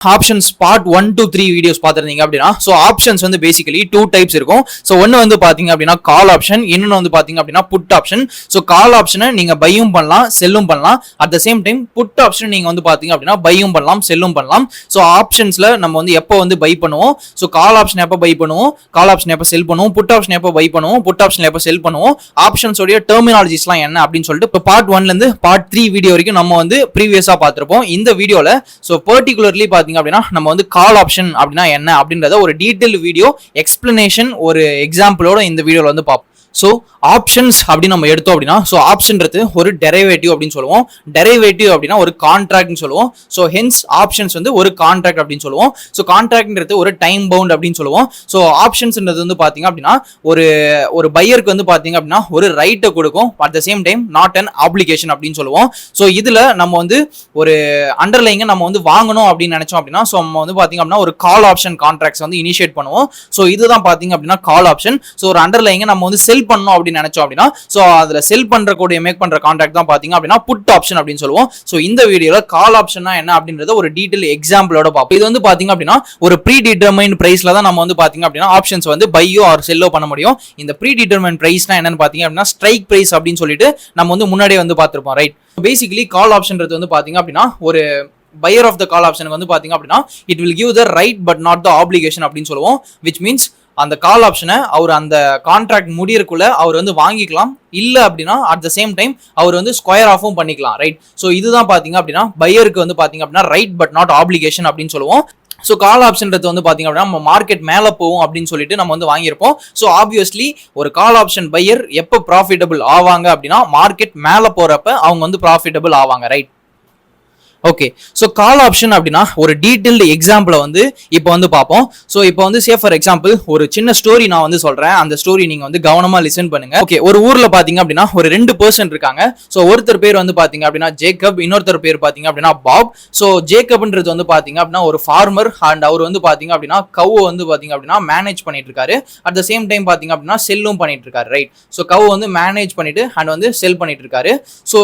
Options part 1 to 3 videos பார்த்துருந்தீங்க அப்படின்னா so options வந்து basically 2 types இருக்கும். ஸோ ஒன்று வந்து பார்த்தீங்க அப்படின்னா கால் ஆப்ஷன், இன்னொன்று வந்து பார்த்தீங்க அப்படின்னா புட் ஆப்ஷன். ஸோ கால் ஆப்ஷனை நீங்கள் பையும் பண்ணலாம் செல்லும் பண்ணலாம். At the same time put option நீங்கள் வந்து பார்த்தீங்க அப்படின்னா பையும் பண்ணலாம் செல்லும் பண்ணலாம். ஸோ ஆப்ஷன்ஸில் நம்ம வந்து எப்போ வந்து பை பண்ணுவோம், ஸோ கால் ஆப்ஷன் எப்போ பை பண்ணுவோம், கால் ஆப்ஷன் எப்போ செல் பண்ணுவோம், புட் ஆப்ஷன் எப்போ பை பண்ணுவோம், புட் ஆப்ஷன் எப்போ செல் பண்ணுவோம், ஆப்ஷன்ஸோடைய டெர்மினாலஜிஸ்லாம் என்ன அப்படின்னு சொல்லிட்டு இப்போ பார்ட் 1லேருந்து பார்ட் 3 வீடியோ வரைக்கும் நம்ம வந்து ப்ரீவியஸாக பார்த்துருப்போம். இந்த வீடியோவில் ஸோ பர்டிகுலர்லி பார்த்தீங்க அப்படின்னா நம்ம வந்து கால் ஆப்ஷன் அப்படின்னா என்ன அப்படின்றத ஒரு டீடைல் வீடியோ எக்ஸ்பிளனேஷன் ஒரு எக்ஸாம்பிளோட இந்த வீடியோல வந்து பார்ப்போம். ஸோ ஆப்ஷன்ஸ் அப்படின்னு நம்ம எடுத்தோம் அப்படின்னா ஸோ ஆப்ஷன்றது ஒரு டெரைவேட்டிவ் அப்படின்னு சொல்லுவோம். டெரைவேட்டிவ் அப்படின்னா ஒரு கான்ட்ராக்ட்னு சொல்லுவோம். ஸோ ஹென்ஸ் ஆப்ஷன்ஸ் வந்து ஒரு கான்ட்ராக்ட் அப்படின்னு சொல்லுவோம். ஸோ கான்ட்ராக்ட்ன்றது ஒரு டைம் பவுண்ட் அப்படின்னு சொல்லுவோம். ஸோ ஆப்ஷன்ஸ்ன்றது வந்து பார்த்தீங்க அப்படின்னா ஒரு பையருக்கு வந்து பார்த்தீங்க அப்படின்னா ஒரு ரைட்டை கொடுக்கும், at the same time not an application அப்படின்னு சொல்லுவோம். ஸோ இதில் நம்ம வந்து ஒரு அண்டர்லைங்க நம்ம வந்து வாங்கணும் அப்படின்னு நினைச்சோம் அப்படின்னா ஸோ நம்ம வந்து பார்த்தீங்க அப்படின்னா ஒரு கால் ஆப்ஷன் கான்ட்ராக்ட்ஸ் வந்து இனிஷியேட் பண்ணுவோம். ஸோ இதுதான் பார்த்தீங்க அப்படின்னா கால் ஆப்ஷன். ஸோ ஒரு அண்டர்லைங்க நம்ம வந்து செல் பண்ணணும் அப்படின்னு நினைச்சோம் அப்படின்னா சோ அதுல செல் பண்ற கூடிய மேக் பண்ற கான்ட்ராக்ட் தான் பாத்தீங்க அப்படின்னா புட் ஆப்ஷன் அப்படின்னு சொல்லுவோம். சோ இந்த வீடியோல கால் ஆப்ஷன்னா என்ன அப்படின்றத ஒரு டீடைல் எக்ஸாம்பிளோட பார்ப்போம். இது வந்து பாத்தீங்க அப்படின்னா ஒரு ப்ரீ டிட்டர்மைன்ட் பிரைஸ்ல தான் நம்ம வந்து பாத்தீங்க அப்படின்னா ஆப்ஷன்ஸ் வந்து பையோ ஆர் செல்லோ பண்ண முடியும். இந்த ப்ரீ டிட்டர்மைன்ட் பிரைஸ்னா என்னன்னு பாத்தீங்க அப்படின்னா ஸ்ட்ரைக் பிரைஸ் அப்படின்னு சொல்லிட்டு நம்ம வந்து முன்னாடியே வந்து பார்த்திருப்போம், ரைட்? பேசிக்கலி கால் ஆப்ஷன்றது வந்து பாத்தீங்க அப்படின்னா ஒரு buyer of the call option வந்து பாத்தீங்க அப்படின்னா it will give the right but not the obligation அப்படின்னு சொல்லுவோம். which means அந்த கால் ஆப்ஷனை அவர் அந்த கான்ட்ராக்ட் முடியறதுக்குள்ள அவர் வந்து வாங்கிக்கலாம், இல்ல அப்படின்னா அட் த சேம் டைம் அவர் வந்து ஸ்கொயர் ஆஃபும் பண்ணிக்கலாம், ரைட்? ஸோ இதுதான் பாத்தீங்க அப்படின்னா பையருக்கு வந்து பாத்தீங்க அப்படின்னா ரைட் பட் நாட் ஆப்ளிகேஷன் அப்படின்னு சொல்லுவோம். ஸோ கால் ஆப்ஷன்றது வந்து பாத்தீங்க அப்படின்னா நம்ம மார்க்கெட் மேலே போகும் அப்படின்னு சொல்லிட்டு நம்ம வந்து வாங்கியிருப்போம். ஸோ ஆப்வியஸ்லி ஒரு கால் ஆப்ஷன் பையர் எப்போ ப்ராஃபிட்டபிள் ஆவாங்க அப்படின்னா மார்க்கெட் மேலே போறப்ப அவங்க வந்து ப்ராஃபிட்டபிள் ஆவாங்க, right? Okay, so call option அப்படின்னா ஒரு டீடைல்டு எக்ஸாம்பிளை வந்து இப்போ வந்து பார்ப்போம். ஸோ இப்போ வந்து சே ஃபார் எக்ஸாம்பிள் ஒரு சின்ன ஸ்டோரி நான் வந்து சொல்றேன், அந்த ஸ்டோரி நீங்க வந்து கவனமா லிசன் பண்ணுங்க. ஓகே, ஒரு ஊர்ல பாத்தீங்க அப்படின்னா ஒரு 2 பர்சன் இருக்காங்க. ஸோ ஒருத்தர் பேர் வந்து பாத்தீங்க அப்படின்னா ஜேக்கப், இன்னொருத்தர் பேர் பாத்தீங்க அப்படின்னா பாப். ஸோ ஜேக்கப்ன்றது வந்து பாத்தீங்க அப்படின்னா ஒரு ஃபார்மர் அண்ட் அவர் வந்து பாத்தீங்க அப்படின்னா கவ் வந்து பாத்தீங்க அப்படின்னா மேனேஜ் பண்ணிட்டு இருக்காரு. அட் த சேம் டைம் பாத்தீங்க அப்படின்னா செல்லும் பண்ணிட்டு இருக்காரு, ரைட்? ஸோ கவ் வந்து மேனேஜ் பண்ணிட்டு அண்ட் வந்து செல் பண்ணிட்டு இருக்காரு. ஸோ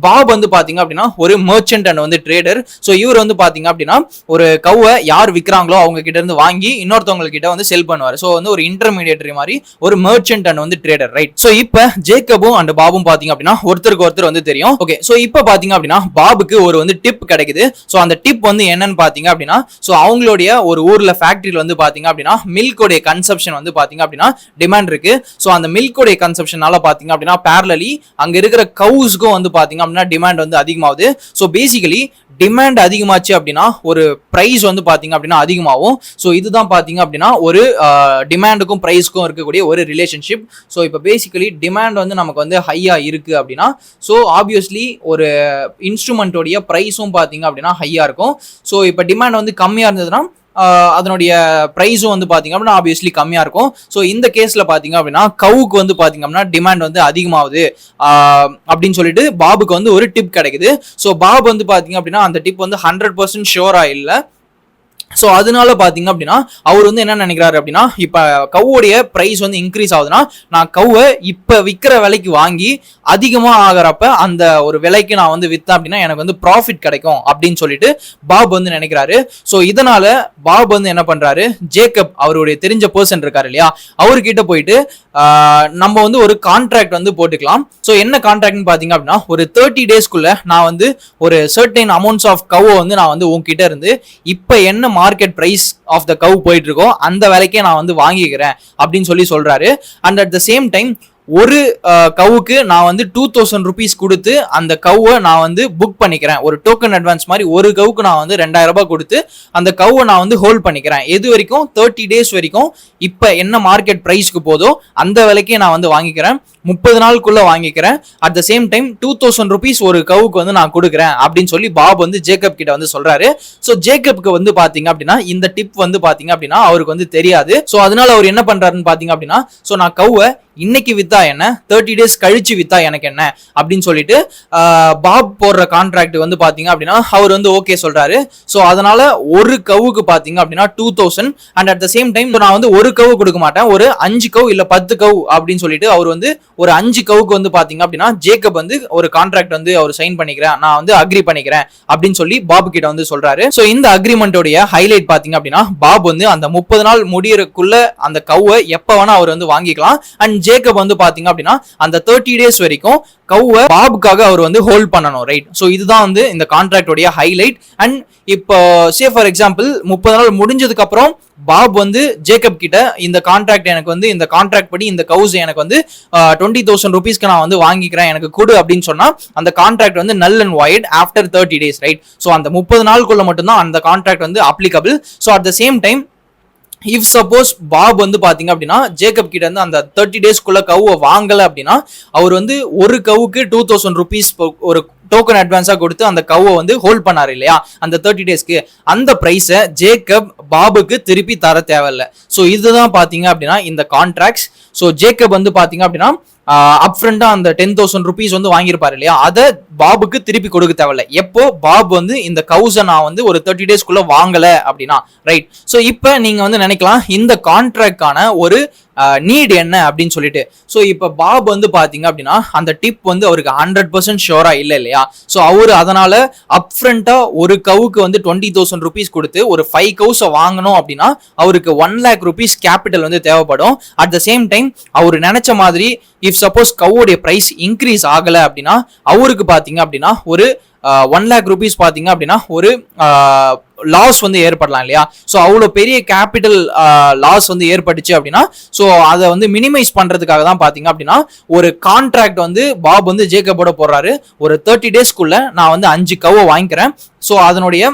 பாப் வந்து பாத்தீங்க அப்படின்னா ஒரு மர்ச்சன்ட் அண்ட் வந்து ட்ரேடர். சோ இவர் வந்து பாத்தீங்க அப்படின்னா ஒரு கவ்வை யார் விக்கிறாங்களோ அவங்க கிட்ட இருந்து வாங்கி இன்னொருத்தவங்க கிட்ட வந்து செல் பண்ணுவாரு. சோ வந்து ஒரு இன்டர்மீடியேட்டரி மாதிரி ஒரு மர்ச்சன்ட் அண்ட் வந்து ட்ரேடர், ரைட்? சோ இப்ப ஜேக்கபும் அண்ட் பாபும் பாத்தீங்க அப்படின்னா ஒருத்தருக்கு ஒருத்தர் வந்து தெரியும். ஓகே, சோ இப்ப பாத்தீங்க அப்படின்னா பாபுக்கு ஒரு வந்து டிப் கிடைக்குது. சோ அந்த டிப் வந்து என்னன்னு பாத்தீங்க அப்படின்னா சோ அவங்களுடைய ஒரு ஊர்ல ஃபேக்டரியில வந்து பாத்தீங்க அப்படின்னா மில்கோடைய கன்சப்ஷன் வந்து பாத்தீங்க அப்படின்னா டிமாண்ட் இருக்கு. சோ அந்த மில்கோடைய கன்சப்ஷனால பாத்தீங்க அப்படின்னா பேரலி அங்க இருக்கிற கவுஸ்க்கும் வந்து பாத்தீங்க அப்படின்னா டிமாண்ட் வந்து அதிகமாகுது. சோ பேசிக்கலி டிமாண்ட் அதிகமாச்சு அப்படின்னா ஒரு பிரைஸ் வந்து பாத்தீங்க அப்படின்னா அதிகமாகும். ஸோ இதுதான் பாத்தீங்க அப்படின்னா ஒரு டிமாண்டுக்கும் பிரைஸ்க்கும் இருக்கக்கூடிய ஒரு ரிலேஷன்ஷிப். ஸோ இப்போ பேசிக்கலி டிமாண்ட் வந்து நமக்கு வந்து ஹையா இருக்கு அப்படின்னா ஸோ ஆப்வியஸ்லி ஒரு இன்ஸ்ட்ருமெண்ட்டோடைய ப்ரைஸும் பாத்தீங்க அப்படின்னா ஹையா இருக்கும். ஸோ இப்போ டிமாண்ட் வந்து கம்மியா இருந்ததுன்னா அதனுடைய பிரைஸும் வந்து பாத்தீங்க அப்படின்னா ஆப்வியஸ்லி கம்மியா இருக்கும். ஸோ இந்த கேஸ்ல பாத்தீங்க அப்படின்னா கவுக்கு வந்து பாத்தீங்க அப்படின்னா டிமாண்ட் வந்து அதிகமாகுது அப்படின்னு சொல்லிட்டு பாபுக்கு வந்து ஒரு டிப் கிடைக்குது. ஸோ பாபு வந்து பாத்தீங்க அப்படின்னா அந்த டிப் வந்து 100% ஷோரா இல்லை. ஸோ அதனால பாத்தீங்க அப்படின்னா அவர் வந்து என்ன நினைக்கிறாரு அப்படின்னா இப்ப கவ்வுடைய பிரைஸ் வந்து இன்க்ரீஸ் ஆகுதுன்னா நான் கவ்வை இப்ப விற்கிற விலைக்கு வாங்கி அதிகமா ஆகிறப்ப அந்த ஒரு விலைக்கு நான் வந்து வித்தேன் அப்படின்னா எனக்கு வந்து ப்ராஃபிட் கிடைக்கும் அப்படின்னு சொல்லிட்டு பாப் வந்து நினைக்கிறாரு. ஸோ இதனால பாப் வந்து என்ன பண்றாரு, ஜேக்கப் அவருடைய தெரிஞ்ச பர்சன் இருக்காரு இல்லையா, அவர்கிட்ட போயிட்டு நம்ம வந்து ஒரு கான்ட்ராக்ட் வந்து போட்டுக்கலாம். ஸோ என்ன கான்ட்ராக்ட்னு பாத்தீங்க அப்படின்னா ஒரு 30 டேஸ்க்குள்ள நான் வந்து ஒரு சர்டைன் அமௌண்ட்ஸ் ஆஃப் கவ் வந்து நான் வந்து உங்ககிட்ட இருந்து இப்ப என்ன மார்க்கெட் பிரைஸ் ஆஃப் த கவ் போயிட்டு இருக்கோ அந்த விலைக்கே நான் வந்து வாங்கிக்கிறேன் அப்படின்னு சொல்லி சொல்றாரு. And at the same time ஒரு கவுக்கு நான் வந்து 2000 rupees கொடுத்து அந்த கவ்வை நான் வந்து புக் பண்ணிக்கிறேன். ஒரு டோக்கன் அட்வான்ஸ் மாதிரி ஒரு கவுக்கு நான் வந்து 2000 ரூபாய் கொடுத்து அந்த கவ்வை நான் வந்து ஹோல்ட் பண்ணிக்கிறேன். எது வரைக்கும் 30 days வரைக்கும் இப்ப என்ன மார்க்கெட் பிரைஸ்க்கு போதோ அந்த விலைக்கே நான் வந்து வாங்கிக்கிறேன், 30 நாளுக்குள்ள வாங்கிக்கிறேன். At the same time 2000 rupees ஒரு கவுக்கு வந்து நான் கொடுக்குறேன் அப்படின்னு சொல்லி பாப் வந்து ஜேக்கப் கிட்ட வந்து சொல்றாரு. ஸோ ஜேக்கப்க்கு வந்து பாத்தீங்க அப்படின்னா இந்த டிப் வந்து பாத்தீங்க அப்படின்னா அவருக்கு வந்து தெரியாது. ஸோ அதனால அவர் என்ன பண்றாருன்னு பாத்தீங்க அப்படின்னா ஸோ நான் கவ்வை இன்னைக்கு வித்தா வித்தா என்ன, 30 days கழிச்சு வித்தா எனக்கு என்ன அப்படின்னு சொல்லிட்டு பாப் போடுற கான்ட்ராக்ட் வந்து பாத்தீங்க அப்படின்னா அவர் வந்து ஓகே சொல்றாரு. ஸோ அதனால ஒரு கவுக்கு பாத்தீங்க அப்படின்னா 2000 and at the same time நான் வந்து ஒரு கவு கொடுக்க மாட்டேன், ஒரு 5 கவு இல்ல 10 கவு அப்படின்னு சொல்லிட்டு அவர் வந்து ஒரு 5 கவுக்கு வந்து பாத்தீங்க அப்படின்னா ஜேக்கப் வந்து ஒரு கான்ட்ராக்ட் வந்து அவர் சைன் பண்ணிக்கிறேன், நான் வந்து அக்ரி பண்ணிக்கிறேன் அப்படின்னு சொல்லி பாபு கிட்ட வந்து சொல்றாரு. ஸோ இந்த அக்ரிமெண்டோடைய ஹைலைட் பாத்தீங்க அப்படின்னா பாப் வந்து அந்த 30 நாள் முடியறதுக்குள்ள அந்த கவுவை எப்ப வேணா அவர் வந்து வாங்கிக்கலாம். அண்ட் ஜேக்கப் வந்து பாத்தீங்க அப்படின்னா அந்த 30 days வரைக்கும் கவுவை பாபுக்காக அவர் வந்து ஹோல்ட் பண்ணணும், ரைட்? ஸோ இதுதான் வந்து இந்த கான்ட்ராக்டோடைய ஹைலைட். அண்ட் இப்போ சே ஃபார் எக்ஸாம்பிள் 30 நாள் முடிஞ்சதுக்கு அப்புறம் பாப் வந்து ஜேக்கப் கிட்ட இந்த கான்ட்ராக்ட் எனக்கு வந்து இந்த கான்ட்ராக்ட் படி இந்த கவுஸ் எனக்கு வந்து 20,000 rupeesக்கு நான் வந்து வாங்கிக்கிறேன், எனக்கு கொடு அப்படின்னு சொன்னா அந்த கான்ட்ராக்ட் வந்து null and void after 30 days, right? So அந்த 30 நாளுக்குள்ள மட்டும்தான் அந்த கான்ட்ராக்ட் வந்து applicable. So at the same time if suppose Bob வந்து பாத்தீங்க அப்படின்னா ஜேக்கப் கிட்ட இருந்து அந்த 30 daysக்குள்ள கவுவை வாங்கல அப்படின்னா அவர் வந்து ஒரு கவுக்கு 2,000 rupees ஒரு டோக்கன் அட்வான்ஸா கொடுத்து அந்த கவுவை வந்து ஹோல்ட் பண்ணாரு இல்லையா அந்த 30 daysக்கு, அந்த பிரைஸை ஜேக்கப் பாபுக்கு திருப்பி தர தேவையில்லை. ஸோ இதுதான் பாத்தீங்க அப்படின்னா இந்த கான்ட்ராக்ட்ஸ். ஸோ ஜேக்கப் வந்து பாத்தீங்க அப்படின்னா அப்ஃப்ரண்டா அந்த 10,000 rupees வந்து வாங்கியிருப்பாரு இல்லையா, அதை பாபுக்கு திருப்பி கொடுக்க தேவையில்ல. எப்போ பாப் வந்து இந்த கவுஸை நான் வந்து ஒரு 30 daysக்குள்ள வாங்கல அப்படின்னா, ரைட்? ஸோ இப்போ நீங்க வந்து நினைக்கலாம் இந்த கான்ட்ராக்டான ஒரு நீட் என்ன அப்படின்னு சொல்லிட்டு. ஸோ இப்போ பாப் வந்து பாத்தீங்க அப்படின்னா அந்த டிப் வந்து அவருக்கு 100% ஷோரா இல்லை இல்லையா? ஸோ அவரு அதனால அப்ஃப்ரண்டா ஒரு கவுக்கு வந்து 20,000 rupees கொடுத்து ஒரு 5 கவுஸை வாங்கணும் அப்படின்னா அவருக்கு 1 lakh rupees கேபிட்டல் வந்து தேவைப்படும். அட் த சேம் டைம் அவர் நினைச்ச மாதிரி இஃப் சப்போஸ் கவுடைய பிரைஸ் இன்க்ரீஸ் ஆகல அப்படின்னா அவருக்கு பாத்தீங்க அப்படின்னா ஒரு 1 lakh rupees பாத்தீங்க அப்படின்னா ஒரு லாஸ் வந்து ஏற்படலாம் இல்லையா? ஸோ அவ்வளோ பெரிய கேபிட்டல் லாஸ் வந்து ஏற்பட்டுச்சு அப்படின்னா ஸோ அதை வந்து மினிமைஸ் பண்றதுக்காக தான் பாத்தீங்க அப்படின்னா ஒரு கான்ட்ராக்ட் வந்து பாப் வந்து ஜேக்கபோட போடுறாரு. ஒரு 30 daysக்குள்ள நான் வந்து 5 கவை வாங்கிக்கிறேன், ஸோ அதனுடைய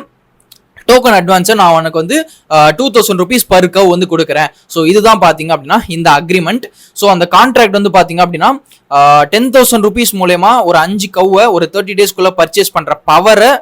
டோக்கன் அட்வான்ஸை நான் உனக்கு வந்து 2,000 rupees பர் கவ் வந்து கொடுக்குறேன். ஸோ இதுதான் பாத்தீங்க அப்படின்னா இந்த அக்ரிமெண்ட். ஸோ அந்த கான்ட்ராக்ட் வந்து பாத்தீங்க அப்படின்னா 10,000 rupees மூலமா ஒரு 5 கவ்வை ஒரு 30 daysக்குள்ள பர்ச்சேஸ் பண்ற பவரை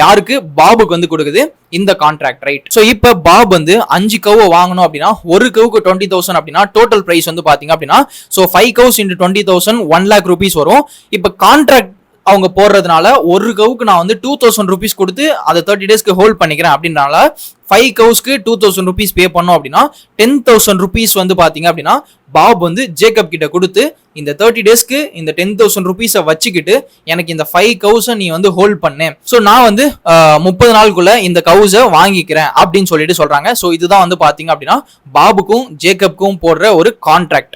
யாருக்கு? பாபுக்கு வந்து கொடுக்குது இந்த கான்ட்ராக்ட், ரைட்? ஸோ இப்போ பாப் வந்து 5 கவை வாங்கணும் அப்படின்னா ஒரு கவுக்கு 20,000 அப்படின்னா டோட்டல் பிரைஸ் வந்து பாத்தீங்க அப்படின்னா so 5 cows into 20,000 1 lakh rupees வரும். இப்போ கான்ட்ராக்ட் அவங்க போடுறதுனால ஒரு கவுக்கு நான் வந்து 2,000 rupees கொடுத்து அதை 30 daysக்கு ஹோல்ட் பண்ணிக்கிறேன் அப்படின்னால 5 கவுஸ்க்கு 2,000 rupees பே பண்ணோம் அப்படின்னா 10,000 rupees வந்து பாத்தீங்க அப்படின்னா பாப் வந்து ஜேக்கப் கிட்ட கொடுத்து இந்த 30 daysக்கு இந்த 10,000 rupees வச்சுக்கிட்டு எனக்கு இந்த 5 கவுஸை நீ வந்து ஹோல்ட் பண்ணு, ஸோ நான் வந்து 30 நாளுக்குள்ள இந்த கவுஸை வாங்கிக்கிறேன் அப்படின்னு சொல்லிட்டு சொல்றாங்க. ஸோ இதுதான் வந்து பாத்தீங்க அப்படின்னா பாபுக்கும் ஜேக்கப்க்கும் போடுற ஒரு கான்ட்ராக்ட்.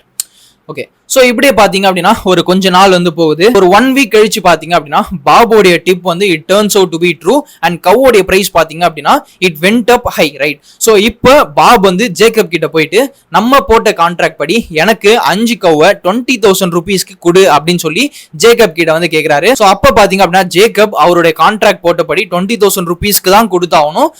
ஓகே, ஸோ இப்படியே பாத்தீங்க அப்படின்னா ஒரு கொஞ்ச நாள் வந்து போகுது. ஒரு 1 week கழிச்சு பாத்தீங்க அப்படின்னா பாபோடைய டிப் வந்து it turns out to be true and கவோடைய பிரைஸ் பாத்தீங்க அப்படின்னா it went up high, right? So இப்போ பாப் வந்து ஜேக்கப் கிட்ட போயிட்டு நம்ம போட்ட கான்ட்ராக்ட் படி எனக்கு 5 கவ்வை 20,000 rupeesக்கு கொடு அப்படின்னு சொல்லி ஜேக்கப் கிட்ட வந்து கேட்கிறாரு. ஸோ அப்ப பாத்தீங்க அப்படின்னா ஜேக்கப் அவருடைய கான்ட்ராக்ட் போட்டபடி 20,000 rupeesக்கு தான் கொடுத்தாகணும்.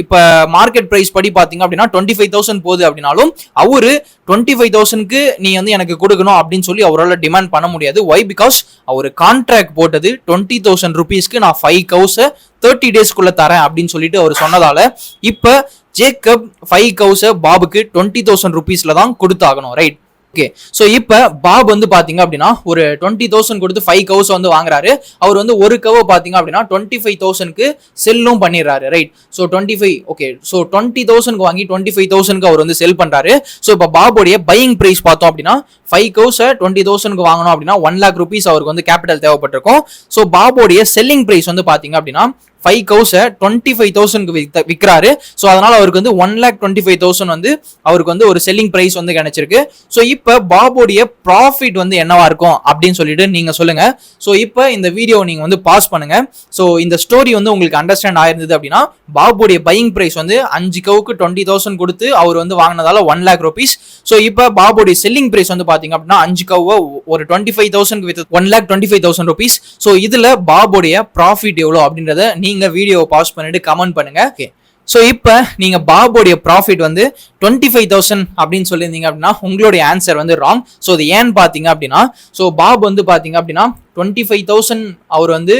இப்ப மார்க்கெட் பிரைஸ் படி பாத்தீங்க அப்படின்னா 25,000 போகுது அப்படின்னாலும் அவரு 25,000க்கு நீ வந்து எனக்கு கொடுக்கணும் அப்படின்னு சொல்லி அவரால் டிமாண்ட் பண்ண முடியாது. வை? பிகாஸ் அவரு கான்ட்ராக்ட் போட்டது 20,000 rupeesக்கு நான் 5 கவுஸை 30 daysக்குள்ள தரேன் அப்படின்னு சொல்லிட்டு அவர் சொன்னதால இப்ப ஜேக்கப் 5 கவுஸை பாபுக்கு 20,000 rupeesல தான் கொடுத்தாகணும், ரைட்? ஓகே, ஸோ இப்போ பாப் வந்து பாத்தீங்க அப்படின்னா ஒரு 20,000 கொடுத்து 5 கவுஸ் வந்து வாங்குறாரு. அவர் வந்து ஒரு கவை பாத்தீங்க அப்படின்னா 25,000க்கு செல்லும் பண்ணிடுறாரு, ரைட்? ஸோ 25, ஓகே, ஸோ 20,000க்கு வாங்கி 25,000க்கு அவர் வந்து செல் பண்றாரு. ஸோ இப்போ பாபோடைய பையிங் பிரைஸ் பார்த்தோம் அப்படின்னா 5 கவுஸை 20,000க்கு வாங்கணும் அப்படின்னா 1 lakh rupees அவருக்கு வந்து கேபிட்டல் தேவைப்பட்டிருக்கும். ஸோ பாபோடைய செல்லிங் பிரைஸ் வந்து பாத்தீங்க அப்படின்னா 5 கவுஸை 25,000க்கு விற்கிறாரு. ஸோ அதனால அவருக்கு வந்து 1,25,000 வந்து அவருக்கு வந்து ஒரு செல்லிங் பிரைஸ் வந்து கிடைச்சிருக்கு. ஸோ இப்போ பாபோடைய ப்ராஃபிட் வந்து என்னவா இருக்கும் அப்படின்னு சொல்லிட்டு நீங்க சொல்லுங்க. ஸோ இப்போ இந்த வீடியோ நீங்க வந்து பாஸ் பண்ணுங்க. ஸோ இந்த ஸ்டோரி வந்து உங்களுக்கு அண்டர்ஸ்டாண்ட் ஆயிருந்தது அப்படின்னா பாபோடைய பையிங் பிரைஸ் வந்து 5 கவுக்கு 20,000 கொடுத்து அவர் வந்து வாங்கினதால 1 lakh rupees. ஸோ இப்போ பாபோடைய செல்லிங் பிரைஸ் வந்து பாத்தீங்க அப்படின்னா 5 கவை ஒரு 25,000 வித் 1,25,000 rupees. ஸோ இதுல பாபோடைய ப்ராஃபிட் எவ்வளோ அப்படின்றத நீங்க வீடியோ பாஸ் பண்ணிட்டு கமெண்ட் பண்ணுங்க. ஓகே, ஸோ இப்போ நீங்க பாபோடைய ப்ராஃபிட் வந்து 25,000 அப்படின்னு சொல்லியிருந்தீங்க அப்படின்னா உங்களுடைய ஆன்சர் வந்து ராங். ஸோ அது ஏன்னு பாத்தீங்க அப்படின்னா ஸோ பாப் வந்து பாத்தீங்க அப்படின்னா 25,000 அவர் வந்து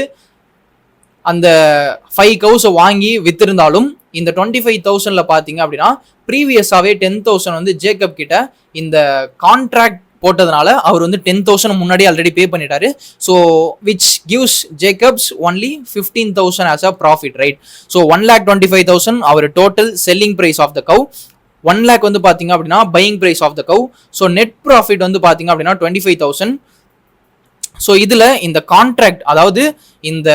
அந்த 5 கவுஸை வாங்கி வித்திருந்தாலும் இந்த 25,000ல பாத்தீங்க அப்படின்னா ப்ரீவியஸாவே 10,000 வந்து ஜேக்கப் கிட்ட இந்த கான்ட்ராக்ட் போட்டதுனால அவர் வந்து 10,000 முன்னாடி ஆல்ரெடி பே பண்ணிட்டாரு. So which gives Jacobs only 15,000 as a profit, right? So 1,25,000 அவர் total selling price of the cow, 1 lakh வந்து பாத்தீங்க அப்படின்னா buying price of the cow. So net profit வந்து பாத்தீங்க அப்படின்னா 25,000. ஸோ இதுல இந்த கான்ட்ராக்ட், அதாவது இந்த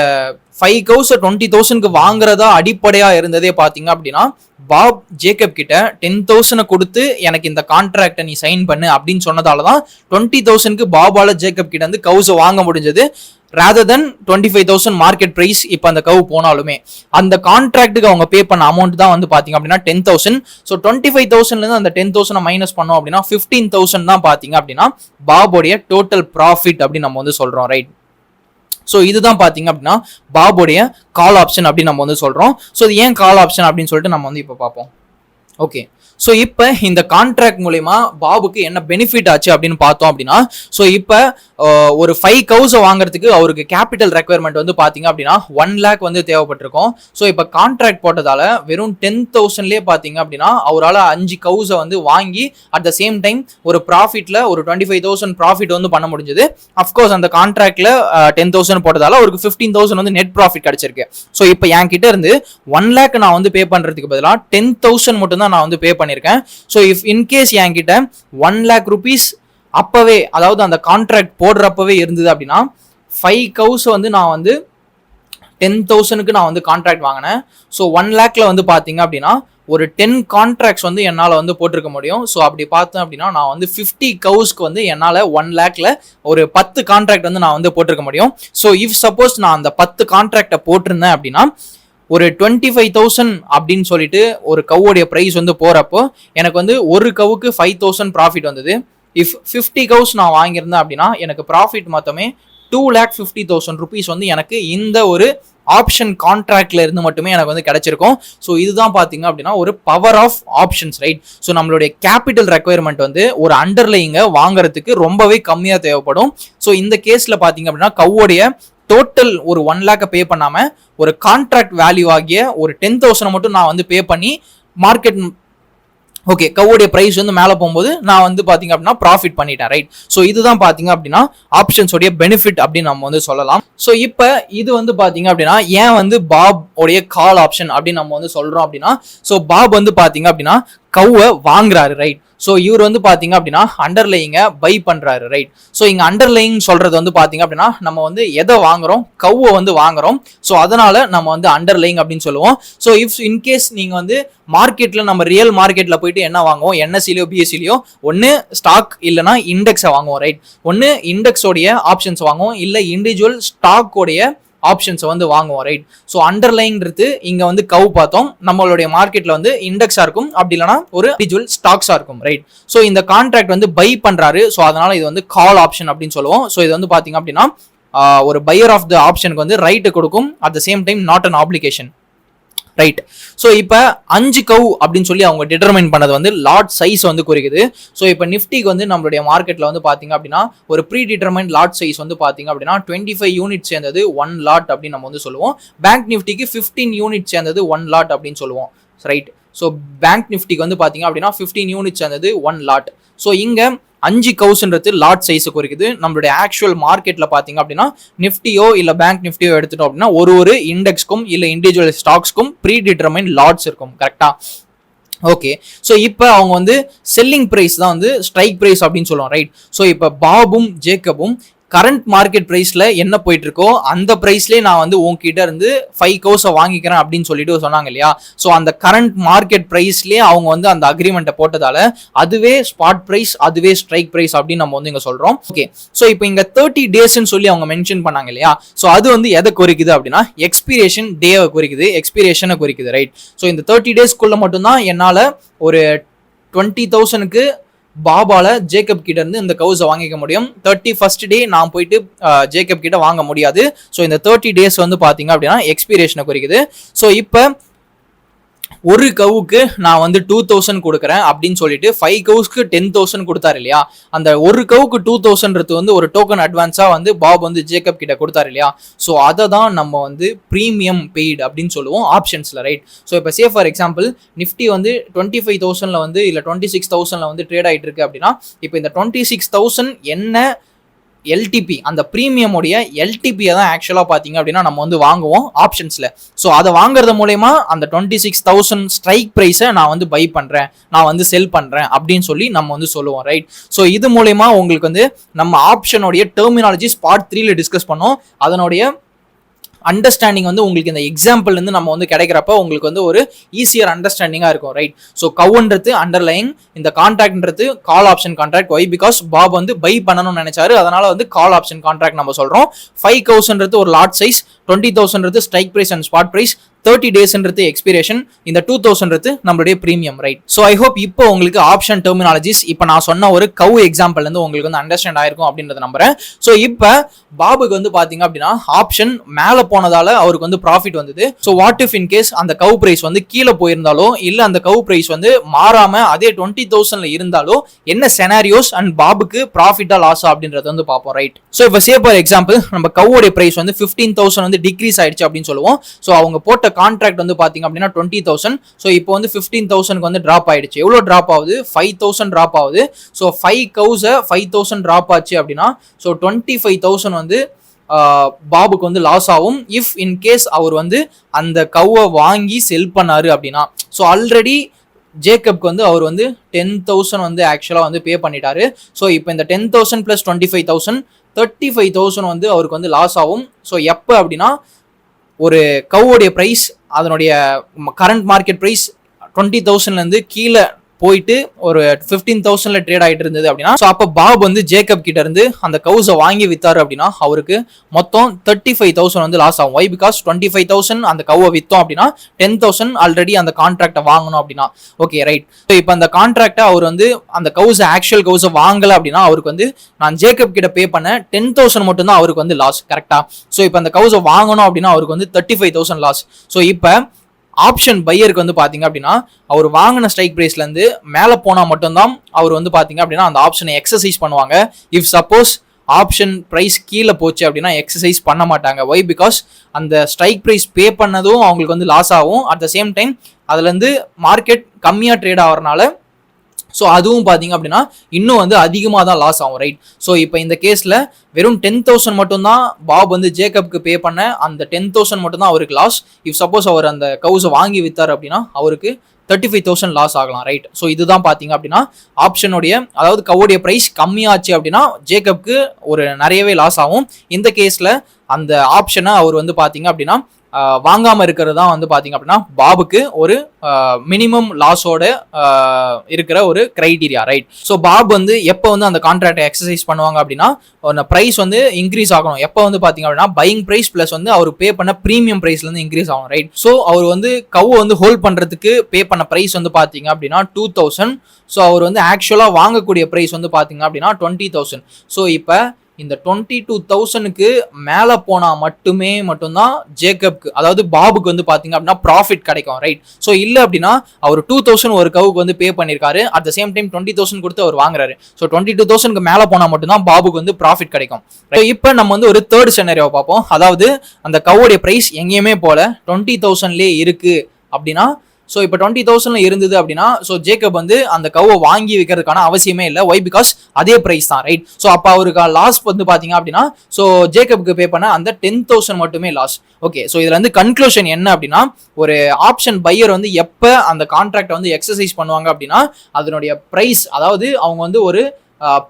5 cows 20,000க்கு வாங்குறதா அடிப்படையா இருந்ததே பாத்தீங்க அப்படின்னா பாப் ஜேக்கப் கிட்ட 10,000 கொடுத்து எனக்கு இந்த கான்ட்ராக்டை நீ சைன் பண்ணு அப்படின்னு சொன்னதாலதான் 20,000க்கு பாபால ஜேக்கப் கிட்ட வந்து கவுஸை வாங்க முடிஞ்சது, rather than 25,000 மார்க்கெட் பிரைஸ். இப்போ அந்த கவு போனாலுமே அந்த கான்ட்ராக்டுக்கு அவங்க பே பண்ண அமௌண்ட் தான் வந்து பாத்தீங்க அப்படின்னா 10,000. ஸோ 25,000ல இருந்து அந்த 10,000 மைனஸ் பண்ணோம் அப்படின்னா 15,000 தான் பாத்தீங்க அப்படின்னா பாபோடைய டோட்டல் ப்ராஃபிட் அப்படின்னு நம்ம வந்து சொல்றோம், ரைட்? ஸோ இதுதான் பாத்தீங்க அப்படின்னா பாபோடைய கால் ஆப்ஷன் அப்படின்னு நம்ம வந்து சொல்றோம். ஸோ இது ஏன் கால் ஆப்ஷன் அப்படின்னு சொல்லிட்டு நம்ம வந்து இப்போ பார்ப்போம். ஓகே, ஸோ இப்போ இந்த கான்ட்ராக்ட் மூலயமா பாபுக்கு என்ன பெனிஃபிட் ஆச்சு அப்படின்னு பார்த்தோம் அப்படின்னா, ஸோ இப்போ ஒரு 5 cows வாங்குறதுக்கு அவருக்கு கேபிட்டல் ரெக்யர்மெண்ட் வந்து பார்த்தீங்க அப்படின்னா 1 lakh வந்து தேவைப்பட்டிருக்கும். ஸோ இப்போ கான்ட்ராக்ட் போட்டதால வெறும் 10,000லேயே பார்த்தீங்க அப்படின்னா அவரால் 5 cows வந்து வாங்கி அட் த சேம் டைம் ஒரு ப்ராஃபிட்ல ஒரு 25,000 ப்ராஃபிட் வந்து பண்ண முடிஞ்சது. அஃப்கோர்ஸ் அந்த கான்ட்ராக்ட்ல 10,000 போட்டதால அவருக்கு 15,000 வந்து நெட் ப்ராஃபிட் கிடைச்சிருக்கு. ஸோ இப்போ என் கிட்ட இருந்து 1 lakh நான் வந்து பே பண்றதுக்கு பதிலாக 10,000 மட்டும் தான் நான் வந்து பே பண்ணியிருக்கேன். ஸோ இஃப் இன்கேஸ் என்கிட்ட 1 lakh rupees அப்பவே, அதாவது அந்த கான்ட்ராக்ட் போடுறப்பவே இருந்தது அப்படின்னா 5 cows வந்து நான் வந்து 10,000க்கு நான் வந்து கான்ட்ராக்ட் வாங்கினேன். ஸோ 1 lakhல வந்து பாத்தீங்க அப்படின்னா ஒரு 10 கான்ட்ராக்ட்ஸ் வந்து என்னால் வந்து போட்டிருக்க முடியும். ஸோ அப்படி பார்த்தேன் அப்படின்னா நான் வந்து 50 cows வந்து என்னால் 1 lakhல ஒரு 10 கான்ட்ராக்ட் வந்து நான் வந்து போட்டிருக்க முடியும். ஸோ இஃப் சப்போஸ் நான் அந்த 10 கான்ட்ராக்டை போட்டிருந்தேன் அப்படின்னா ஒரு 25,000 அப்படின்னு சொல்லிட்டு ஒரு கவுடைய பிரைஸ் வந்து போறப்போ எனக்கு வந்து ஒரு கவுக்கு 5,000 ப்ராஃபிட் வந்தது. இஃப் 50 cows நான் வாங்கியிருந்தேன் அப்படின்னா எனக்கு ப்ராஃபிட் மொத்தமே 2,50,000 rupees வந்து எனக்கு இந்த ஒரு ஆப்ஷன் கான்ட்ராக்ட்ல இருந்து மட்டுமே எனக்கு வந்து கிடைச்சிருக்கும். ஸோ இதுதான் பாத்தீங்க அப்படின்னா ஒரு power of options, right? So நம்மளுடைய கேபிட்டல் ரெக்யர்மெண்ட் வந்து ஒரு அண்டர்லைங்க வாங்குறதுக்கு ரொம்பவே கம்மியா தேவைப்படும். ஸோ இந்த கேஸ்ல பாத்தீங்க அப்படின்னா கவுடைய டோட்டல் ஒரு 1 lakh பே பண்ணாம ஒரு கான்ட்ராக்ட் வேல்யூ ஆகிய ஒரு 10,000 மட்டும் நான் வந்து பே பண்ணி மார்க்கெட், ஓகே, கவுடைய பிரைஸ் வந்து மேலே போகும்போது நான் வந்து பாத்தீங்க அப்படின்னா ப்ராஃபிட் பண்ணிட்டேன், ரைட்? ஸோ இதுதான் பாத்தீங்க அப்படின்னா ஆப்ஷன்ஸோடைய பெனிஃபிட் அப்படின்னு நம்ம வந்து சொல்லலாம். ஸோ இப்போ இது வந்து பாத்தீங்க அப்படின்னா ஏன் வந்து பாப் உடைய கால் ஆப்ஷன் அப்படின்னு நம்ம வந்து சொல்றோம் அப்படின்னா, ஸோ பாப் வந்து பாத்தீங்க அப்படின்னா கவுவை வாங்குறாரு, ரைட்? ஸோ இவர் வந்து பாத்தீங்க அப்படின்னா அண்டர்லைங்க பை பண்றாரு, ரைட்? ஸோ இங்க அண்டர்லைங் சொல்றது வந்து பாத்தீங்க அப்படின்னா நம்ம வந்து எதை வாங்குறோம், கவுவை வந்து வாங்குறோம். ஸோ அதனால நம்ம வந்து அண்டர்லைங் அப்படின்னு சொல்லுவோம். ஸோ இஃப் இன்கேஸ் நீங்க வந்து மார்க்கெட்ல நம்ம ரியல் மார்க்கெட்ல போயிட்டு என்ன வாங்குவோம், என்எஸ்சிலையோ பிஎஸ்சிலையோ ஒன்னு ஸ்டாக் இல்லைன்னா இண்டெக்ஸை வாங்குவோம், ரைட்? ஒன்னு இண்டெக்ஸோடைய ஆப்ஷன்ஸ் வாங்குவோம், இல்லை இண்டிவிஜுவல் ஸ்டாக்கோடைய ஆப்ஷன்ஸை வந்து வாங்குவோம், ரைட்? ஸோ அண்டர்லைன்றது இங்க வந்து கவு பார்த்தோம், நம்மளுடைய மார்க்கெட்ல வந்து இண்டெக்ஸா இருக்கும், அப்படி இல்லைனா ஒரு இண்டிவிஜுவல் ஸ்டாக்ஸா இருக்கும், ரைட்? ஸோ இந்த கான்ட்ராக்ட் வந்து பை பண்றாரு. ஸோ அதனால இது வந்து கால் ஆப்ஷன் அப்படின்னு சொல்லுவோம். ஸோ இது வந்து பாத்தீங்க அப்படின்னா ஒரு பையர் ஆஃப் த ஆப்ஷனுக்கு வந்து ரைட் கொடுக்கும், at the same time not an application, right? So இப்போ 5 கவு அப்படின்னு சொல்லி அவங்க டிட்டர்மைன் பண்ணது வந்து லாட் சைஸ் வந்து குறிக்குது. ஸோ இப்போ நிஃப்டிக்கு வந்து நம்மளுடைய மார்க்கெட்ல வந்து பாத்தீங்க அப்படின்னா ஒரு ப்ரீ டிட்டர்மைன் லாட் சைஸ் வந்து பாத்தீங்க அப்படின்னா 25 யூனிட் சேர்ந்தது 1 லாட் அப்படின்னு நம்ம வந்து சொல்லுவோம். பேங்க் நிஃப்டிக்கு 15 யூனிட் சேர்ந்தது 1 லாட் அப்படின்னு சொல்லுவோம், ரைட்? ஸோ பேங்க் நிஃப்டிக்கு வந்து பாத்தீங்க அப்படின்னா 15 யூனிட் சேர்ந்தது 1 லாட். ஸோ இங்க 5 கவுஸ்ன்றது லாட் சைஸ் குறிக்குது. நம்மளுடைய ஆக்சுவல் மார்க்கெட்ல பாத்தீங்க அப்படின்னா நிஃப்டியோ இல்ல பேங்க் நிஃப்டியோ எடுத்துட்டோம் அப்படின்னா ஒரு இண்டெக்ஸ்க்கும் இல்ல இண்டிவிஜுவல் ஸ்டாக்ஸ்க்கும் ப்ரீ டிட்டர்மைன் லாட்ஸ் இருக்கும், கரெக்டா? ஓகே, ஸோ இப்போ அவங்க வந்து செல்லிங் பிரைஸ் தான் வந்து ஸ்ட்ரைக் பிரைஸ் அப்படின்னு சொல்லுவோம், ரைட்? ஸோ இப்போ பாபும் ஜேக்கபும் கரண்ட் மார்க்கெட் பிரைஸ்ல என்ன போயிட்டு இருக்கோ அந்த பிரைஸ்லேயே நான் வந்து உங்ககிட்ட இருந்து 5 cows வாங்கிக்கிறேன் அப்படின்னு சொல்லிட்டு சொன்னாங்க இல்லையா? ஸோ அந்த கரண்ட் மார்க்கெட் பிரைஸ்லேயே அவங்க வந்து அந்த அக்ரிமெண்ட்டை போட்டதால அதுவே ஸ்பாட் பிரைஸ், அதுவே ஸ்ட்ரைக் பிரைஸ் அப்படின்னு நம்ம வந்து இங்க சொல்றோம். ஓகே, ஸோ இப்போ இங்க 30 டேஸ்ன்னு சொல்லி அவங்க மென்ஷன் பண்ணாங்க இல்லையா? ஸோ அது வந்து எதை குறிக்குது அப்படின்னா எக்ஸ்பிரேஷன் டேவை குறிக்குது, எக்ஸ்பிரேஷனை குறிக்குது, ரைட்? ஸோ இந்த 30 டேஸ்க்குள்ள மட்டும்தான் என்னால ஒரு 20,000க்கு பாபால ஜேக்கப் கிட்ட இருந்து இந்த கவுஸை வாங்கிக்க முடியும். 31st டே நான் போயிட்டு ஜேக்கப் கிட்ட வாங்க முடியாது. ஸோ இந்த 30 டேஸ் வந்து பாத்தீங்க அப்படின்னா எக்ஸ்பிரேஷனை குறிக்குது. ஸோ இப்போ ஒரு கவுக்கு நான் வந்து 2000 கொடுக்குறேன் அப்படின்னு சொல்லிட்டு 5 கவுஸ்க்கு 10,000 கொடுத்தாரு இல்லையா, அந்த ஒரு கவுக்கு 2000 வந்து ஒரு டோக்கன் அட்வான்ஸா வந்து பாப் வந்து ஜேக்கப் கிட்ட கொடுத்தாரு இல்லையா. ஸோ அதை தான் நம்ம வந்து ப்ரீமியம் பெய்டு அப்படின்னு சொல்லுவோம் ஆப்ஷன்ஸ்ல, ரைட். ஸோ இப்போ சே ஃபார் எக்ஸாம்பிள் நிஃப்டி வந்து 25,000 வந்து இல்லை 26,000 வந்து ட்ரேட் ஆகிட்டு இருக்கு அப்படின்னா, இப்போ இந்த 26,000 என்ன எல்டிபி, அந்த ப்ரீமியமுடைய எல்டிபியை தான் ஆக்சுவலாக பார்த்தீங்க அப்படின்னா நம்ம வந்து வாங்குவோம் ஆப்ஷன்ஸில். ஸோ அதை வாங்குறது மூலயமா அந்த 26,000 ஸ்ட்ரைக் ப்ரைஸை நான் வந்து பை பண்ணுறேன், நான் வந்து செல் பண்ணுறேன் அப்படின்னு சொல்லி நம்ம வந்து சொல்லுவோம், ரைட். ஸோ இது மூலயமா உங்களுக்கு வந்து நம்ம ஆப்ஷனுடைய டெர்மினாலஜிஸ் பார்ட் 3ல டிஸ்கஸ் பண்ணோம். அதனுடைய அண்டர்ஸ்டாண்டிங் வந்து உங்களுக்கு இந்த எக்ஸாம்பிள் இருந்து நம்ம வந்து கிடைக்கிறப்ப உங்களுக்கு வந்து ஒரு ஈஸியர் அண்டர்ஸ்டாண்டிங்காக இருக்கும், ரைட். ஸோ கவுன்றது அண்டர்லைங், இந்த கான்ட்ராக்ட்ன்றது call option contract. Why because Bob வந்து பை பண்ணணும்னு நினைச்சாரு, அதனால வந்து கால் ஆப்ஷன் கான்ட்ராக்ட் நம்ம சொல்றோம். 5,000 ஒரு lot size, 20,000 strike price and spot price, 30 டேஸ்ன்றது எக்ஸ்பிரேஷன், இந்த 2,000 நம்மளுடைய premium, right. So I hope இப்போ உங்களுக்கு ஆப்ஷன் டெர்மினாலஜிஸ் இப்போ நான் சொன்ன ஒரு கவு எக்ஸாம்பிள் வந்து உங்களுக்கு வந்து அண்டர்ஸ்டாண்ட் ஆயிருக்கும் அப்படின்றத நம்புறேன். ஸோ இப்போ பாபுக்கு வந்து பாத்தீங்க அப்படின்னா ஆப்ஷன் மேலே போனதால அவருக்கு வந்து ப்ராஃபிட் வந்தது. So what if in case அந்த கவு பிரைஸ் வந்து கீழே போயிருந்தாலோ இல்லை அந்த கவு பிரைஸ் வந்து மாறாம அதே 20,000 இருந்தாலோ என்ன செனாரியோஸ் அண்ட் பாபுக்கு ப்ராஃபிட்டா லாஸா அப்படின்றத வந்து பார்ப்போம், ரைட். ஸோ இப்போ சே ஃபார் எக்ஸாம்பிள் நம்ம கவுடைய பிரைஸ் வந்து 15,000 வந்து டிக்ரீஸ் ஆயிடுச்சு அப்படின்னு சொல்லுவோம். ஸோ அவங்க போட்ட கான்ட்ராக்ட் வந்து பாத்தீங்க அப்படின்னா 20,000. ஸோ இப்போ வந்து 15,000 வந்து டிராப் ஆயிடுச்சு. எவ்வளவு டிராப் ஆகுது? 5,000 டிராப் ஆகுது. ஸோ 5 கவுஸ் 5,000 டிராப் ஆச்சு அப்படின்னா ஸோ 25,000 வந்து பாபுக்கு வந்து லாஸ் ஆகும். இஃப் இன் கேஸ் அவர் வந்து அந்த கவ்வை வாங்கி செல் பண்ணாரு அப்படின்னா. ஸோ ஆல்ரெடி ஜேக்கப்க்கு வந்து அவர் வந்து 10,000 வந்து ஆக்சுவலாக வந்து பே பண்ணிட்டாரு. ஸோ இப்போ இந்த 10,000 + 25,000 35,000 வந்து அவருக்கு வந்து லாஸ் ஆகும். ஸோ எப்போ அப்படின்னா ஒரு கவ்வுடைய ப்ரைஸ் அதனுடைய கரண்ட் மார்க்கெட் ப்ரைஸ் 20,000 கீழே போயிட்டு ஒரு 15,000 ட்ரேட் ஆகிட்டு இருந்தது அப்படின்னா, ஸோ அப்போ பாப் வந்து ஜேக்கப் கிட்ட இருந்து அந்த கவுஸை வாங்கி வித்தாரு அப்படின்னா அவருக்கு மொத்தம் 35,000 வந்து லாஸ் ஆகும். ஒய் பிகாஸ் 25,000 அந்த கவ்வை வித்தோம் அப்படின்னா 10,000 ஆல்ரெடி அந்த கான்ட்ராக்டை வாங்கணும் அப்படின்னா. Okay, right. ஸோ இப்போ அந்த கான்ட்ராக்டை அவர் வந்து அந்த கவுஸை ஆக்சுவல் கவுஸை வாங்கலை அப்படின்னா அவருக்கு வந்து நான் ஜேக்கப் கிட்ட பே பண்ண 10,000 மட்டும்தான் அவருக்கு வந்து லாஸ், கரெக்டா? ஸோ இப்போ அந்த கவுஸை வாங்கணும் அப்படின்னா அவருக்கு வந்து 35,000 லாஸ். ஸோ இப்போ ஆப்ஷன் பையருக்கு வந்து பாத்தீங்க அப்படின்னா அவர் வாங்கின ஸ்ட்ரைக் பிரைஸ்ல இருந்து மேல போனா மட்டும்தான் அவர் வந்து பாத்தீங்க அப்படின்னா அந்த ஆப்ஷனை எக்ஸசைஸ் பண்ணுவாங்க. இஃப் சப்போஸ் ஆப்ஷன் பிரைஸ் கீழே போச்சு அப்படின்னா எக்ஸசைஸ் பண்ண மாட்டாங்க. ஒய் பிகாஸ் அந்த ஸ்ட்ரைக் பிரைஸ் பே பண்ணதும் அவங்களுக்கு வந்து லாஸ் ஆகும். அட் த சேம் டைம் அதுல இருந்து மார்க்கெட் கம்மியா ட்ரேட் ஆகிறதுனால ஸோ அதுவும் பார்த்தீங்க அப்படின்னா இன்னும் வந்து அதிகமாக தான் லாஸ் ஆகும், ரைட். ஸோ இப்போ இந்த கேஸில் வெறும் 10,000 மட்டும்தான் பாப் வந்து ஜேக்கப்க்கு பே பண்ண, அந்த 10,000 மட்டும்தான் அவருக்கு லாஸ். இஃப் சப்போஸ் அவர் அந்த கவுஸை வாங்கி வித்தார் அப்படின்னா அவருக்கு 35,000 லாஸ் ஆகலாம், ரைட். ஸோ இதுதான் பார்த்தீங்க அப்படின்னா ஆப்ஷனுடைய, அதாவது கவுடைய ப்ரைஸ் கம்மியாச்சு அப்படின்னா ஜேக்கப்க்கு ஒரு நிறையவே லாஸ் ஆகும். இந்த கேஸில் அந்த ஆப்ஷனை அவர் வந்து பார்த்தீங்க அப்படின்னா வாங்காம இருக்கிறது தான் வந்து பாத்தீங்க அப்படின்னா பாபுக்கு ஒரு மினிமம் லாஸோட இருக்கிற ஒரு கிரைடீரியா, ரைட். ஸோ பாப் வந்து எப்போ வந்து அந்த கான்ட்ராக்டை எக்ஸசைஸ் பண்ணுவாங்க அப்படின்னா பிரைஸ் வந்து இன்க்ரீஸ் ஆகணும். எப்போ வந்து பாத்தீங்க அப்படின்னா பையிங் பிரைஸ் பிளஸ் வந்து அவர் பே பண்ண ப்ரீமியம் பிரைஸ்ல இருந்து இன்க்ரீஸ் ஆகும், ரைட். ஸோ அவர் வந்து கவு வந்து ஹோல்ட் பண்றதுக்கு பே பண்ண பிரைஸ் வந்து பாத்தீங்க அப்படின்னா 2,000. ஸோ அவர் வந்து ஆக்சுவலா வாங்கக்கூடிய பிரைஸ் வந்து பாத்தீங்க அப்படின்னா 20,000. ஸோ இப்போ இந்த 22,000க்கு மேலே போனால் மட்டும்தான் ஜேக்கப்க்கு, அதாவது பாபுக்கு வந்து பார்த்தீங்க அப்படின்னா ப்ராஃபிட் கிடைக்கும், ரைட். ஸோ இல்லை அப்படின்னா அவர் 2,000 ஒரு கவுக்கு வந்து பே பண்ணியிருக்காரு, அட் த சேம் டைம் 20,000 கொடுத்து அவர் வாங்குறாரு. ஸோ 22,000க்கு மேலே போனால் மட்டும்தான் பாபுக்கு வந்து ப்ராஃபிட் கிடைக்கும். இப்போ நம்ம வந்து ஒரு தேர்ட் செனரியோவை பார்ப்போம். அதாவது அந்த கவுடைய ப்ரைஸ் எங்கேயுமே போல 20,000லேயே இருக்கு அப்படின்னா, ஸோ இப்போ 20,000 இருந்தது அப்படின்னா ஸோ ஜேக்கப் வந்து அந்த கவ்வை வாங்கி வைக்கிறதுக்கான அவசியமே இல்லை. ஒய் பிகாஸ் அதே பிரைஸ் தான், ரைட். ஸோ அப்போ அவருக்கு லாஸ் வந்து பார்த்தீங்க அப்படின்னா ஸோ ஜேக்கப்க்கு பே பண்ண அந்த 10,000 மட்டுமே லாஸ். ஓகே, ஸோ இதுல வந்து கன்க்ளூஷன் என்ன அப்படின்னா, ஒரு ஆப்ஷன் பையர் வந்து எப்போ அந்த கான்ட்ராக்டை வந்து எக்ஸசைஸ் பண்ணுவாங்க அப்படின்னா அதனுடைய பிரைஸ், அதாவது அவங்க வந்து ஒரு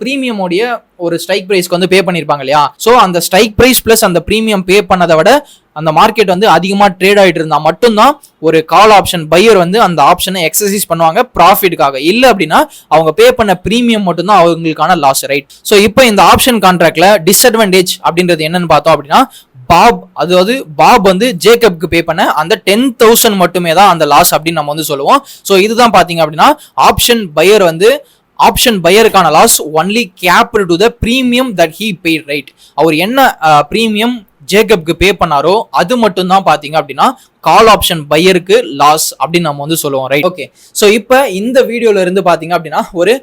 ப்ரீமியமோடைய ஒரு ஸ்ட்ரைக் பிரைஸ்க்கு வந்து பே பண்ணியிருப்பாங்க இல்லையா. ஸோ அந்த ஸ்ட்ரைக் பிரைஸ் பிளஸ் அந்த ப்ரீமியம் பே பண்ணதை விட அந்த மார்க்கெட் வந்து அதிகமாக ட்ரேட் ஆகிட்டு இருந்தா மட்டும்தான் ஒரு கால் ஆப்ஷன் பையர் வந்து அந்த ஆப்ஷனை எக்ஸசைஸ் பண்ணுவாங்க ப்ராஃபிட்டுக்காக. இல்லை அப்படின்னா அவங்க பே பண்ண ப்ரீமியம் மட்டும்தான் அவங்களுக்கான லாஸ், ரைட். ஸோ இப்போ இந்த ஆப்ஷன் கான்ட்ராக்ட்ல டிஸ்அட்வான்டேஜ் அப்படின்றது என்னன்னு பார்த்தோம் அப்படின்னா, பாப் வந்து ஜேக்கப்க்கு பே பண்ண அந்த 10,000 மட்டுமே தான் அந்த லாஸ் அப்படின்னு நம்ம வந்து சொல்லுவோம். ஸோ இதுதான் பார்த்தீங்க அப்படின்னா ஆப்ஷன் பையர் வந்து ஆப்ஷன் பையருக்கான loss only capped to the premium that he paid, right. அவர் என்ன பிரீமியம் ஜேக்கப்க்கு பே பண்ணாரோ அது மட்டும் தான் பாத்தீங்க அப்படின்னா கால் ஆப்ஷன் பையருக்கு லாஸ் அப்படின்னு நம்ம வந்து சொல்லுவோம், ரைட்? ஓகே, ஸோ இப்போ இந்த வீடியோல இருந்து பாத்தீங்க அப்படின்னா ஒரு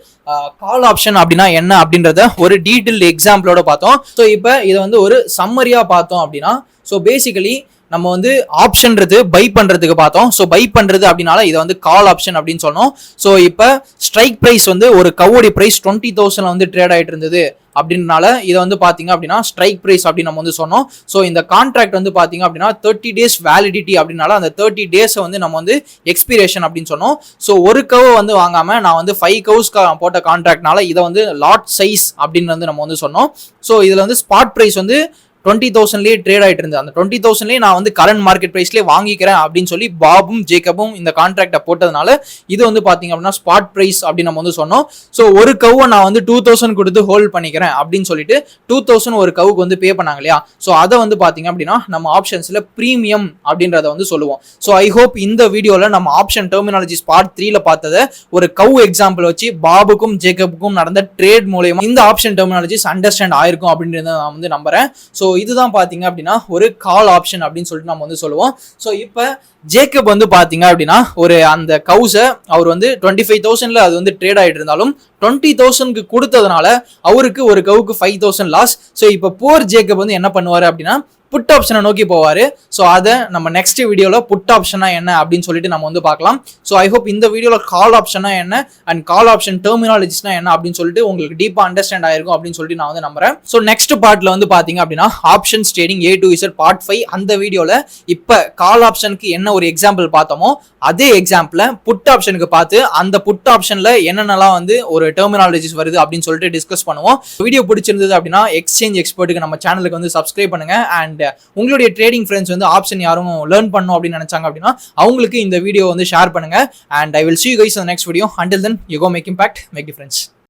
கால் ஆப்ஷன் அப்படின்னா என்ன அப்படின்றத ஒரு டீடைல் எக்ஸாம்பிளோட பார்த்தோம். ஸோ இப்போ இதை வந்து ஒரு சம்மரியா பார்த்தோம் அப்படின்னா, ஸோ பேசிக்கலி நம்ம வந்து ஆப்ஷன்றது பை பண்றதுக்கு பார்த்தோம். ஸோ பை பண்றது அப்படின்னால இதை வந்து கால் ஆப்ஷன் அப்படின்னு சொன்னோம். ஸோ இப்போ ஸ்ட்ரைக் பிரைஸ் வந்து ஒரு கவோடி பிரைஸ் 20,000 வந்து ட்ரேட் ஆயிட்டு இருந்தது அப்படின்னால இதை வந்து பாத்தீங்க அப்படின்னா ஸ்ட்ரைக் பிரைஸ் அப்படின்னு நம்ம வந்து சொன்னோம். ஸோ இந்த கான்ட்ராக்ட் வந்து பாத்தீங்க அப்படின்னா 30 days வேலிடிட்டி அப்படின்னால அந்த 30 days வந்து நம்ம வந்து எக்ஸ்பிரேஷன் அப்படின்னு சொன்னோம். ஸோ ஒரு கவ் வந்து வாங்காம நான் வந்து 5 கவ்ஸ் போட்ட கான்ட்ராக்ட்னால இதை வந்து லாட் சைஸ் அப்படின்னு வந்து நம்ம வந்து சொன்னோம். ஸோ இதுல வந்து ஸ்பாட் பிரைஸ் வந்து 20,000 ட்ரேட் ஆயிட்டு இருந்தது. அந்த 20,000 நான் வந்து கரண்ட் மார்க்கெட் பிரைஸ்லேயே வாங்கிக்கிறேன் அப்படின்னு சொல்லி பாபும் ஜேக்கபும் இந்த கான்ட்ராக்டை போட்டதுனால இது வந்து பாத்தீங்க அப்படின்னா ஸ்பாட் பிரைஸ் அப்படின்னு நம்ம வந்து சொன்னோம். ஸோ ஒரு கவ்வை நான் வந்து 2,000 கொடுத்து ஹோல்ட் பண்ணிக்கிறேன் அப்படின்னு சொல்லிட்டு 2,000 ஒரு கவுக்கு வந்து பே பண்ணாங்க இல்லையா? ஸோ அதை வந்து பாத்தீங்க அப்படின்னா நம்ம ஆப்ஷன்ஸ்ல பிரீமியம் அப்படின்றத வந்து சொல்லுவோம். ஸோ ஐ ஹோப் இந்த வீடியோல நம்ம ஆப்ஷன் டெர்மினாலஜிஸ் பார்ட் 3ல பார்த்ததை ஒரு கவ் எக்ஸாம்பிள் வச்சு பாபுக்கும் ஜேக்கபுக்கும் நடந்த ட்ரேட் மூலமா இந்த ஆப்ஷன் டெர்மினாலஜிஸ் அண்டர்ஸ்டாண்ட் ஆயிருக்கும் அப்படின்றத நான் வந்து நம்புறேன். ஸோ இதுதான் பாத்தீங்க அப்படின்னா ஒரு கால் ஆப்ஷன் அப்படின்னு சொல்லிட்டு நம்ம வந்து சொல்லுவோம். ஸோ இப்போ ஜேக்கப் வந்து பாத்தீங்க அப்படின்னா ஒரு அந்த கவுஸை அவர் வந்து 25,000 அது வந்து ட்ரேட் ஆயிட்டு இருந்தாலும் 20,000 கொடுத்ததுனால அவருக்கு ஒரு கவுக்கு 5,000 லாஸ். ஸோ இப்போ போர் ஜேக்கப் வந்து என்ன பண்ணுவாரு அப்படின்னா புட் ஆப்ஷனை நோக்கி போவாரு. ஸோ அதை நம்ம நெக்ஸ்ட் வீடியோல புட் ஆப்ஷனா என்ன அப்படின்னு சொல்லிட்டு நம்ம வந்து பார்க்கலாம். ஸோ ஐ ஹோப் இந்த வீடியோல கால் ஆப்ஷனா என்ன அண்ட் கால் ஆப்ஷன் டெர்மினாலஜிஸ்னா என்ன அப்படின்னு சொல்லிட்டு உங்களுக்கு டீப்பா அண்டர்ஸ்டாண்ட் ஆயிருக்கும் அப்படின்னு சொல்லிட்டு நான் வந்து நம்புறேன். ஸோ நெக்ஸ்ட் பார்ட்ல வந்து பாத்தீங்க அப்படின்னா options trading A to Z part 5 அந்த வீடியோல இப்ப கால் ஆப்ஷனுக்கு என்ன ஒரு எக்ஸாம்பிள் பார்த்தோமோ அதே எக்ஸாம்பிள புட் ஆப்ஷனுக்கு பார்த்து அந்த புட் ஆப்ஷன்ல என்னென்னலாம் வந்து ஒரு டெர்மினாலஜிஸ் வருது அப்படின்னு சொல்லிட்டு டிஸ்கஸ் பண்ணுவோம். வீடியோ பிடிச்சிருந்தது அப்படின்னா எக்ஸ்சேஞ்ச் எக்ஸ்பர்ட்டுக்கு நம்ம சேனலுக்கு வந்து சப்ஸ்கிரைப் பண்ணுங்க. அண்ட் உங்களுடைய ட்ரேடிங் ஃப்ரெண்ட்ஸ் வந்து ஆப்ஷன் யாரும் லேர்ன் பண்ணணும் அப்படின்னு நினைச்சாங்க அப்படின்னா அவங்களுக்கு இந்த வீடியோ வந்து ஷேர் பண்ணுங்க. And I will see you guys in the next video. Until then, you go make impact, make difference.